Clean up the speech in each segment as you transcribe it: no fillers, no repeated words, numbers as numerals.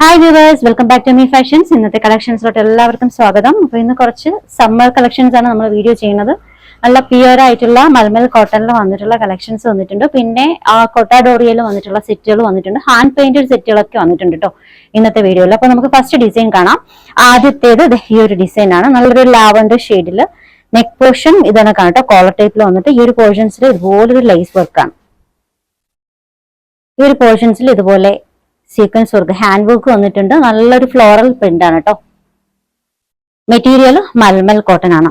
Hi viewers, welcome back to Me Fashions. ഇന്നത്തെ കളക്ഷൻസിലോട്ട് എല്ലാവർക്കും സ്വാഗതം. അപ്പോൾ ഇന്ന് കുറച്ച് സമ്മർ കളക്ഷൻസ് ആണ് നമ്മൾ വീഡിയോ ചെയ്യുന്നത്. നല്ല പ്യുവർ ആയിട്ടുള്ള മൽമൽ കോട്ടണിൽ വന്നിട്ടുള്ള കളക്ഷൻസ് വന്നിട്ടുണ്ട്. പിന്നെ കൊട്ടാഡോറിയയിൽ വന്നിട്ടുള്ള സെറ്റുകൾ വന്നിട്ടുണ്ട്. ഹാൻഡ് പെയിന്റഡ് സെറ്റുകളൊക്കെ വന്നിട്ടുണ്ട് കേട്ടോ ഇന്നത്തെ വീഡിയോയിൽ. അപ്പോൾ നമുക്ക് ഫസ്റ്റ് ഡിസൈൻ കാണാം. ആദ്യത്തേത് ഈ ഒരു ഡിസൈൻ ആണ്. നല്ലൊരു ലാവൻഡർ ഷെയ്ഡിൽ നെക്ക് പോർഷൻ ഇതാണ് കാണട്ടോ. കോളർ ടൈപ്പിൽ വന്നിട്ട് ഈ ഒരു പോർഷൻസിൽ ഇതുപോലൊരു ലൈസ് വർക്കാണ്. ഈ ഒരു പോർഷൻസിൽ ഇതുപോലെ സീക്വൻസ് വർക്ക് ഹാൻഡ് വർക്ക് വന്നിട്ടുണ്ട്. നല്ലൊരു ഫ്ലോറൽ പ്രിന്റ് ആണ് കേട്ടോ. മെറ്റീരിയൽ മൽമൽ കോട്ടൺ ആണ്.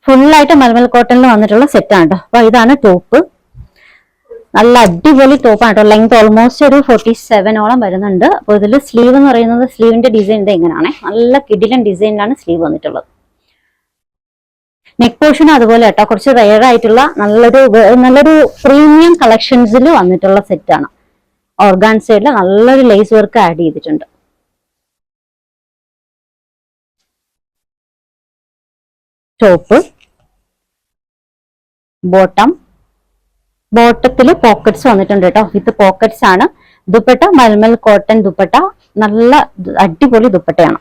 ഫുള്ളായിട്ട് മൽമൽ കോട്ടണിൽ വന്നിട്ടുള്ള സെറ്റ് ആണ് കേട്ടോ. അപ്പൊ ഇതാണ് ടോപ്പ്. നല്ല അടിപൊളി ടോപ്പാണ് കേട്ടോ. ലെങ്ത് ഓൾമോസ്റ്റ് ഒരു 47ഓളം വരുന്നുണ്ട്. അപ്പൊ ഇതിൽ സ്ലീവ് എന്ന് പറയുന്നത് സ്ലീവിന്റെ ഡിസൈൻ ഇത് എങ്ങനെയാണേ, നല്ല കിടിലൻ ഡിസൈനിലാണ് സ്ലീവ് വന്നിട്ടുള്ളത്. നെക്ക് പോർഷൻ അതുപോലെ കേട്ടോ, കുറച്ച് റെയർ ആയിട്ടുള്ള നല്ലൊരു പ്രീമിയം കളക്ഷൻസിൽ വന്നിട്ടുള്ള സെറ്റ് ആണ്. ഓർഗാൻസയിൽ നല്ലൊരു ലേസ് വർക്ക് ആഡ് ചെയ്തിട്ടുണ്ട്. ടോപ്പ്, ബോട്ടത്തിൽ പോക്കറ്റ്സ് വന്നിട്ടുണ്ട് കേട്ടോ. വിത്ത് പോക്കറ്റ്സ് ആണ്. ദുപ്പട്ട മൽമൽ കോട്ടൺ ദുപ്പട്ട, നല്ല അടിപൊളി ദുപ്പട്ടയാണ്.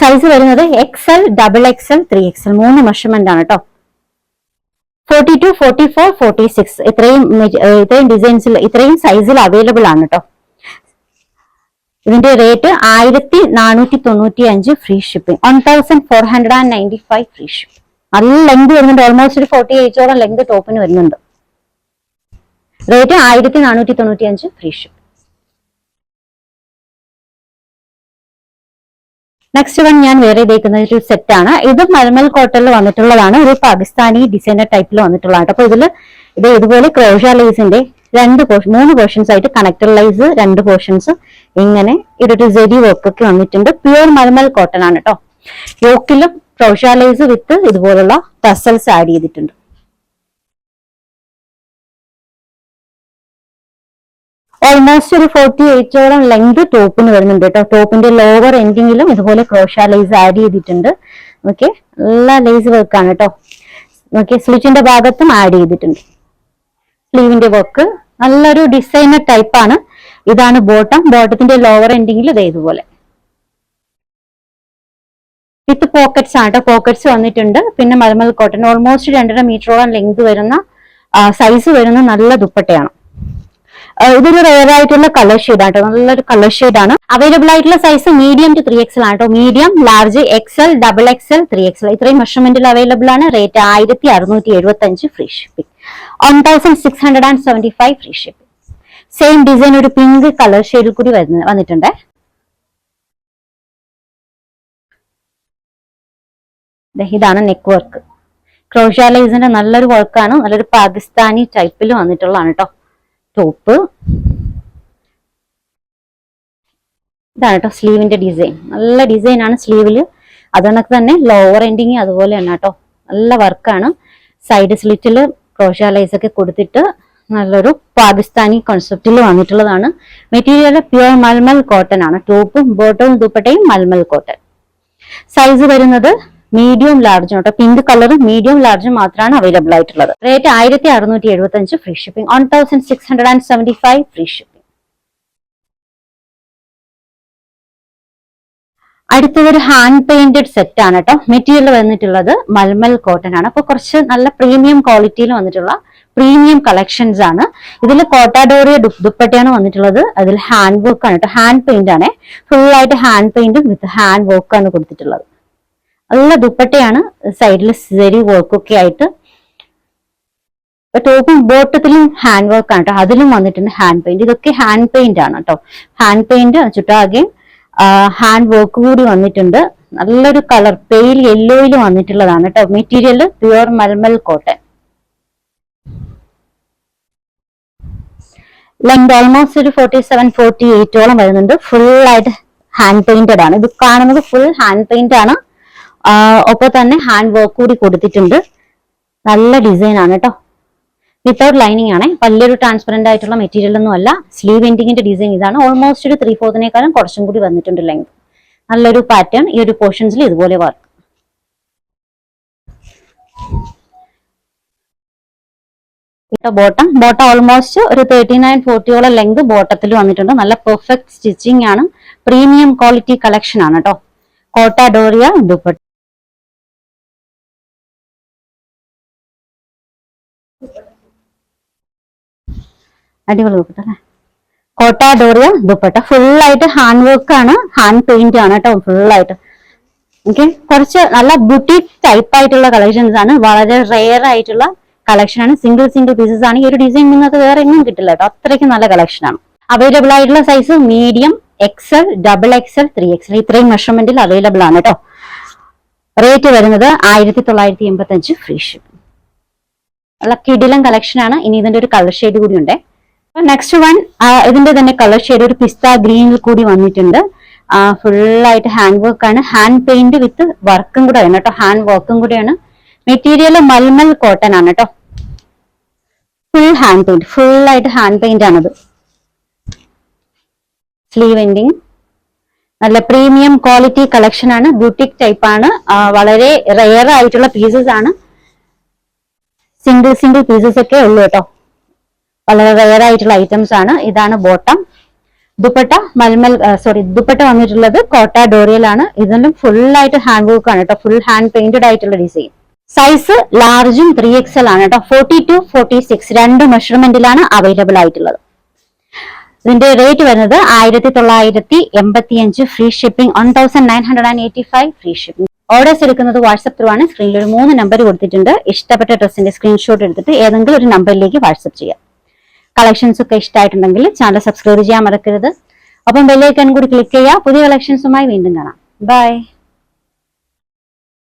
സൈസ് വരുന്നത് XL, XXL, 3XL 3 മെഷർമെന്റ് ആണ് കേട്ടോ. 42, 44, 46 ഇത്രയും ഡിസൈൻസിൽ ഇത്രയും സൈസിൽ അവൈലബിൾ ആണ് കേട്ടോ. ഇതിന്റെ rate 1495 free shipping, 1495 free shipping. നല്ല ലെങ്ത് വരുന്നുണ്ട്. ഓൾമോസ്റ്റ് ഒരു 48ഓളം ലെങ്ത് ടോപ്പിന് വരുന്നുണ്ട്. Rate 1495 free shipping. Next one ഞാൻ വേറെ ഇതേക്കുന്ന ഒരു സെറ്റ് ആണ്. ഇത് മൽമൽ കോട്ടണിൽ വന്നിട്ടുള്ളതാണ്. ഒരു പാകിസ്ഥാനി ഡിസൈനർ ടൈപ്പിൽ വന്നിട്ടുള്ളതാണ്. അപ്പൊ ഇത് ഇതുപോലെ ക്രോഷ ലൈസിന്റെ 3 പോർഷൻസ് ആയിട്ട് കണക്ടർ ലൈസ് 2 പോർഷൻസ് ഇങ്ങനെ ഇതൊരു ജെരി വർക്ക് ഒക്കെ വന്നിട്ടുണ്ട്. പ്യുവർ മൽമൽ കോട്ടൺ ആണ് കേട്ടോ. യോക്കിലും ക്രോഷ ലൈസ് വിത്ത് ഇതുപോലുള്ള ടസൽസ് ആഡ് ചെയ്തിട്ടുണ്ട്. ഓൾമോസ്റ്റ് ഒരു 48ഓളം ലെങ്ത് ടോപ്പിന് വരുന്നുണ്ട് കേട്ടോ. ടോപ്പിന്റെ ലോവർ എൻഡിങ്ങിലും ഇതുപോലെ ക്രോഷ ലൈസ് ആഡ് ചെയ്തിട്ടുണ്ട്. ഓക്കെ, നല്ല ലേസ് വർക്കാണ് കേട്ടോ. ഓക്കെ, സ്ലിറ്റിന്റെ ഭാഗത്തും ആഡ് ചെയ്തിട്ടുണ്ട്. സ്ലീവിന്റെ വർക്ക് നല്ലൊരു ഡിസൈനർ ടൈപ്പ് ആണ്. ഇതാണ് ബോട്ടത്തിന്റെ ലോവർ എൻഡിങ്ങിൽ ഇതുപോലെ വിത്ത് പോക്കറ്റ്സ് ആണ് കേട്ടോ. പോക്കറ്റ്സ് വന്നിട്ടുണ്ട്. പിന്നെ മൽമൽ കോട്ടൺ ഓൾമോസ്റ്റ് 2.5 മീറ്ററോളം ലെങ്ത് വരുന്ന സൈസ് വരുന്ന നല്ല ദുപ്പട്ടയാണ്. ഇതൊരു റെയർ ആയിട്ടുള്ള കളർ ഷെയ്ഡ് ആണ് കേട്ടോ. നല്ലൊരു കളർ ഷെയ്ഡ് ആണ്. അവൈലബിൾ ആയിട്ടുള്ള സൈസ് മീഡിയം ടു 3XL ആണ് കേട്ടോ. Medium, large, XL, XXL, 3XL ഇത്രയും മെഷർമെന്റിൽ അവൈലബിൾ ആണ്. Rate 1675 free shipping, 1675 free shipping. Same design ഒരു പിങ്ക് കളർ ഷെയ്ഡിൽ കൂടി വന്നിട്ടുണ്ട്. ഇതാണ് നെക്ക് വർക്ക്. ക്രോഷ ലൈസിന്റെ നല്ലൊരു വർക്കാണ്. നല്ലൊരു പാകിസ്ഥാനി ടൈപ്പിൽ വന്നിട്ടുള്ളതാണ് കേട്ടോ. ടോപ്പ് ഇതാണ് കേട്ടോ. സ്ലീവിന്റെ ഡിസൈൻ നല്ല ഡിസൈൻ ആണ് സ്ലീവില്. അതുകൊണ്ടൊക്കെ തന്നെ ലോവർ എൻഡിങ് അതുപോലെ തന്നെ കേട്ടോ. നല്ല വർക്കാണ്. സൈഡ് സ്ലിറ്റില് ക്രോഷ ലൈസ് ഒക്കെ കൊടുത്തിട്ട് നല്ലൊരു പാകിസ്ഥാനി കോൺസെപ്റ്റിൽ വന്നിട്ടുള്ളതാണ്. മെറ്റീരിയൽ പ്യുവർ മൽമൽ കോട്ടൺ ആണ്. ടോപ്പും ബോട്ടവും ദുപ്പട്ടയും മൽമൽ കോട്ടൺ. സൈസ് വരുന്നത് മീഡിയം ലാർജും കേട്ടോ. പിങ്ക് കളർ മീഡിയം ലാർജും മാത്രമാണ് അവൈലബിൾ ആയിട്ടുള്ളത്. Rate 1675 free shipping, 1675 free shipping. അടുത്തതൊരു ഹാൻഡ് പെയിന്റഡ് സെറ്റ് ആണ് കേട്ടോ. മെറ്റീരിയൽ വന്നിട്ടുള്ളത് മൽമൽ കോട്ടൺ ആണ്. അപ്പൊ കുറച്ച് നല്ല പ്രീമിയം ക്വാളിറ്റിയിൽ വന്നിട്ടുള്ള പ്രീമിയം കളക്ഷൻസ് ആണ്. ഇതിൽ കോട്ടാഡോറിയ ദുപ്പട്ടയാണ് വന്നിട്ടുള്ളത്. അതിൽ ഹാൻഡ് വർക്ക് ആണ് കേട്ടോ. ഹാൻഡ് പെയിന്റ് ആണ്. ഫുൾ ആയിട്ട് ഹാൻഡ് പെയിന്റും വിത്ത് ഹാൻഡ് വർക്ക് ആണ് കൊടുത്തിട്ടുള്ളത്. നല്ല ദുപ്പട്ടയാണ്. സൈഡിൽ സെരി വർക്കൊക്കെ ആയിട്ട്. ടോപ്പും ബോട്ടത്തിലും ഹാൻഡ് വർക്ക് ആണ് കേട്ടോ. അതിലും വന്നിട്ടുണ്ട് ഹാൻഡ് പെയിന്റ്. ഇതൊക്കെ ഹാൻഡ് പെയിന്റ് ആണ് കേട്ടോ. ഹാൻഡ് പെയിന്റ് ചുറ്റാകെ ഹാൻഡ് വർക്ക് കൂടി വന്നിട്ടുണ്ട്. നല്ലൊരു കളർ പെയിൽ യെല്ലോയിൽ വന്നിട്ടുള്ളതാണ് കേട്ടോ. Material pure malmal cotton. Length almost ഒരു 47, 48ഓളം വരുന്നുണ്ട്. ഫുൾ ആയിട്ട് ഹാൻഡ് പെയിന്റഡ് ആണ്. ഇത് കാണുന്നത് ഫുൾ ഹാൻഡ് പെയിന്റ് ആണ്. ഒപ്പം തന്നെ ഹാൻഡ് വർക്ക് കൂടി കൊടുത്തിട്ടുണ്ട്. നല്ല ഡിസൈൻ ആണ് കേട്ടോ. വിത്തൗട്ട് ലൈനിങ് ആണ്. വലിയൊരു ട്രാൻസ്പെറന്റ് ആയിട്ടുള്ള മെറ്റീരിയൽ ഒന്നും അല്ല. സ്ലീവ് എൻഡിങ്ങിന്റെ ഡിസൈൻ ഇതാണ്. ഓൾമോസ്റ്റ് ഒരു 3/4 കുറച്ചും കൂടി വന്നിട്ടുണ്ട് ലെങ്ത്. നല്ലൊരു പാറ്റേൺ. ഈ ഒരു പോർഷൻസിൽ ഇതുപോലെ വർക്ക്. ബോട്ടം ഓൾമോസ്റ്റ് ഒരു 39-40 ലെങ്ത് ബോട്ടത്തിൽ വന്നിട്ടുണ്ട്. നല്ല പെർഫെക്റ്റ് സ്റ്റിച്ചിങ് ആണ്. പ്രീമിയം ക്വാളിറ്റി കളക്ഷൻ ആണ് കേട്ടോ. കോട്ട ഡോറിയ ദുപ്പട്ട. അടിപൊളി ദുപ്പട്ട അല്ലേ. കോട്ട ഡോറിയ ദുപ്പട്ട ഫുൾ ആയിട്ട് ഹാൻഡ് വർക്ക് ആണ്, ഹാൻഡ് പെയിന്റ് ആണ് കേട്ടോ. ഫുൾ ആയിട്ട് ഓക്കെ. കുറച്ച് നല്ല ബുട്ടീക് ടൈപ്പ് ആയിട്ടുള്ള കളക്ഷൻസ് ആണ്. വളരെ റെയർ ആയിട്ടുള്ള കളക്ഷൻ ആണ്. സിംഗിൾ പീസസ് ആണ്. ഈ ഒരു ഡിസൈൻ നിങ്ങൾക്ക് വേറെ എങ്ങും കിട്ടില്ല കേട്ടോ. അത്രയ്ക്ക് നല്ല കളക്ഷൻ ആണ്. അവൈലബിൾ ആയിട്ടുള്ള size medium, XL, XXL, 3XL ഇത്രയും മെഷർമെന്റിൽ അവൈലബിൾ ആണ് കേട്ടോ. റേറ്റ് വരുന്നത് 1985 ഫ്രീ ഷിപ്പിംഗ്. നല്ല കിടിലൻ കളക്ഷൻ ആണ്. ഇനി ഇതിന്റെ ഒരു കളർ ഷെയ്ഡ് കൂടി ഉണ്ട്. നെക്സ്റ്റ് വൺ ഇതിന്റെ തന്നെ കളർ ഷെയ്ഡ് ഒരു പിസ്ത ഗ്രീനിൽ കൂടി വന്നിട്ടുണ്ട്. ഫുള്ളായിട്ട് ഹാൻഡ് വർക്ക് ആണ്. ഹാൻഡ് പെയിന്റ് വിത്ത് വർക്കും കൂടെ ആണ് കേട്ടോ. ഹാൻഡ് വർക്കും കൂടെയാണ്. മെറ്റീരിയൽ മൽമൽ കോട്ടൺ ആണ് കേട്ടോ. ഫുൾ ഹാൻഡ് പെയിന്റ്, ഫുൾ ആയിട്ട് ഹാൻഡ് പെയിന്റ് ആണത്. സ്ലീവ് എൻഡിങ് നല്ല പ്രീമിയം ക്വാളിറ്റി കളക്ഷൻ ആണ്. ബ്യൂട്ടിക് ടൈപ്പ് ആണ്. വളരെ റെയർ ആയിട്ടുള്ള പീസസ് ആണ്. സിംഗിൾ പീസസ് ഒക്കെ ഉള്ളു കേട്ടോ. വളരെ റെയർ ആയിട്ടുള്ള ഐറ്റംസ് ആണ്. ഇതാണ് ബോട്ടം. ദുപ്പട്ട ദുപ്പട്ട വന്നിട്ടുള്ളത് കോട്ട ഡോറിയലാണ്. ഇതിലും ഫുൾ ആയിട്ട് ഹാൻഡ് വർക്ക് ആണ് കേട്ടോ. ഫുൾ ഹാൻഡ് പെയിന്റഡ് ആയിട്ടുള്ള ഡിസൈൻ. സൈസ് ലാർജും 3XL ആണ് കേട്ടോ. 40-46 രണ്ട് മെഷർമെന്റിലാണ് അവൈലബിൾ ആയിട്ടുള്ളത്. ഇതിന്റെ റേറ്റ് വരുന്നത് 1985 free shipping. 1985 free shipping. Orders എടുക്കുന്നത് വാട്സ്ആപ്പ് ത്രൂ ആണ്. സ്ക്രീനിൽ ഒരു 3 നമ്പർ കൊടുത്തിട്ടുണ്ട്. ഇഷ്ടപ്പെട്ട ഡ്രസ്സിന്റെ സ്ക്രീൻഷോട്ട് എടുത്തിട്ട് ഏതെങ്കിലും ഒരു നമ്പറിലേക്ക് വാട്സ്ആപ്പ് ചെയ്യാം. കളക്ഷൻസ് ഒക്കെ ഇഷ്ടമായിട്ടുണ്ടെങ്കിൽ ചാനൽ സബ്സ്ക്രൈബ് ചെയ്യാൻ മറക്കരുത്. ഒപ്പം ബെൽ ഐക്കൺ കൂടി ക്ലിക്ക് ചെയ്യുക. പുതിയ കളക്ഷൻസുമായി വീണ്ടും കാണാം. ബൈ.